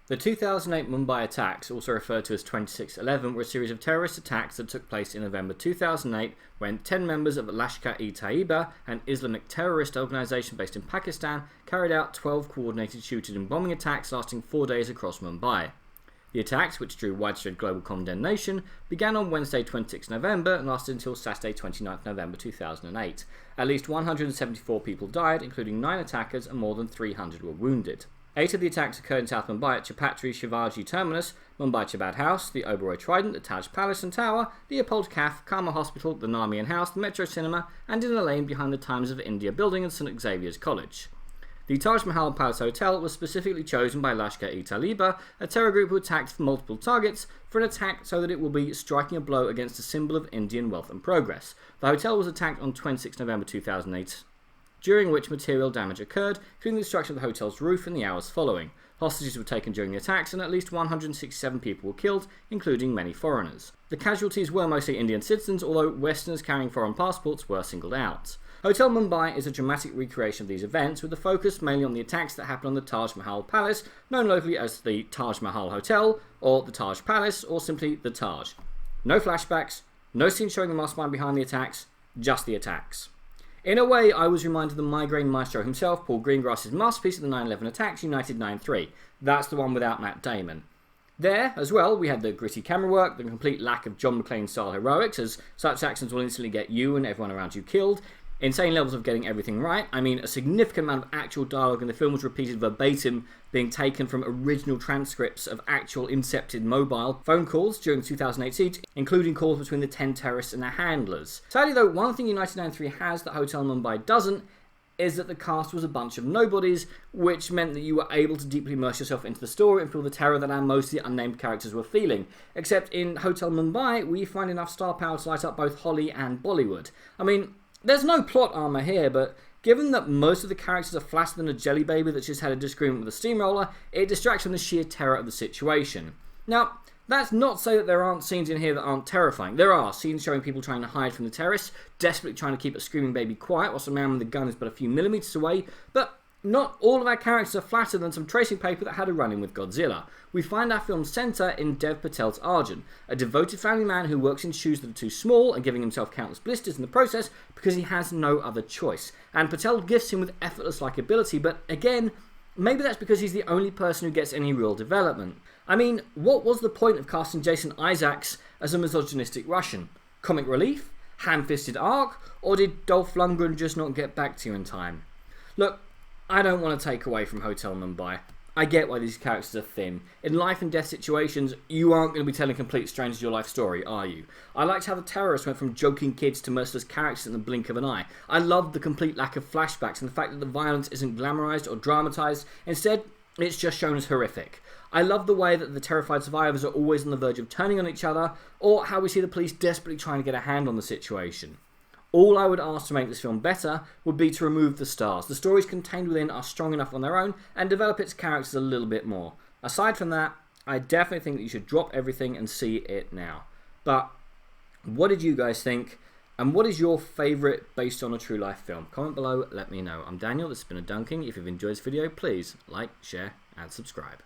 The 2008 Mumbai attacks, also referred to as 26/11, were a series of terrorist attacks that took place in November 2008 when 10 members of Lashkar-e-Taiba, an Islamic terrorist organisation based in Pakistan, carried out 12 coordinated shooting and bombing attacks lasting 4 days across Mumbai. The attacks, which drew widespread global condemnation, began on Wednesday 26 November and lasted until Saturday 29 November 2008. At least 174 people died, including 9 attackers, and more than 300 were wounded. 8 of the attacks occurred in South Mumbai at Chhatrapati Shivaji Terminus, Mumbai Chabad House, the Oberoi Trident, the Taj Palace and Tower, the Leopold Caf, Karma Hospital, the Namian House, the Metro Cinema, and in a lane behind the Times of India building and St Xavier's College. The Taj Mahal Palace Hotel was specifically chosen by Lashkar-e-Taiba, a terror group who attacked multiple targets, for an attack so that it will be striking a blow against a symbol of Indian wealth and progress. The hotel was attacked on 26 November 2008, during which material damage occurred, including the destruction of the hotel's roof in the hours following. Hostages were taken during the attacks and at least 167 people were killed, including many foreigners. The casualties were mostly Indian citizens, although Westerners carrying foreign passports were singled out. Hotel Mumbai is a dramatic recreation of these events, with the focus mainly on the attacks that happened on the Taj Mahal Palace, known locally as the Taj Mahal Hotel, or the Taj Palace, or simply the Taj. No flashbacks, no scenes showing the mastermind behind the attacks, just the attacks. In a way, I was reminded of the migraine maestro himself, Paul Greengrass's masterpiece of the 9/11 attacks, United 9/3. That's the one without Matt Damon. There, as well, we had the gritty camera work, the complete lack of John McClane-style heroics, as such actions will instantly get you and everyone around you killed. Insane levels of getting everything right. I mean, a significant amount of actual dialogue in the film was repeated verbatim, being taken from original transcripts of actual incepted mobile phone calls during the 2008 siege, including calls between the 10 terrorists and their handlers. Sadly though, one thing United 9/3 has that Hotel Mumbai doesn't is that the cast was a bunch of nobodies, which meant that you were able to deeply immerse yourself into the story and feel the terror that our mostly unnamed characters were feeling. Except in Hotel Mumbai, we find enough star power to light up both Holly and Bollywood. I mean, there's no plot armor here, but given that most of the characters are flatter than a jelly baby that's just had a disagreement with a steamroller, it distracts from the sheer terror of the situation. Now, that's not to say that there aren't scenes in here that aren't terrifying. There are scenes showing people trying to hide from the terrorists, desperately trying to keep a screaming baby quiet whilst the man with the gun is but a few millimeters away, but not all of our characters are flatter than some tracing paper that had a run-in with Godzilla. We find our film's centre in Dev Patel's Arjun, a devoted family man who works in shoes that are too small and giving himself countless blisters in the process because he has no other choice. And Patel gifts him with effortless likability, but again, maybe that's because he's the only person who gets any real development. I mean, what was the point of casting Jason Isaacs as a misogynistic Russian? Comic relief? Ham-fisted arc? Or did Dolph Lundgren just not get back to you in time? Look, I don't want to take away from Hotel Mumbai. I get why these characters are thin. In life and death situations, you aren't going to be telling complete strangers your life story, are you? I liked how the terrorists went from joking kids to merciless characters in the blink of an eye. I loved the complete lack of flashbacks and the fact that the violence isn't glamorised or dramatised. Instead, it's just shown as horrific. I love the way that the terrified survivors are always on the verge of turning on each other, or how we see the police desperately trying to get a hand on the situation. All I would ask to make this film better would be to remove the stars. The stories contained within are strong enough on their own and develop its characters a little bit more. Aside from that, I definitely think that you should drop everything and see it now. But what did you guys think? And what is your favourite based on a true life film? Comment below, let me know. I'm Daniel, this has been a Dunking. If you've enjoyed this video, please like, share and subscribe.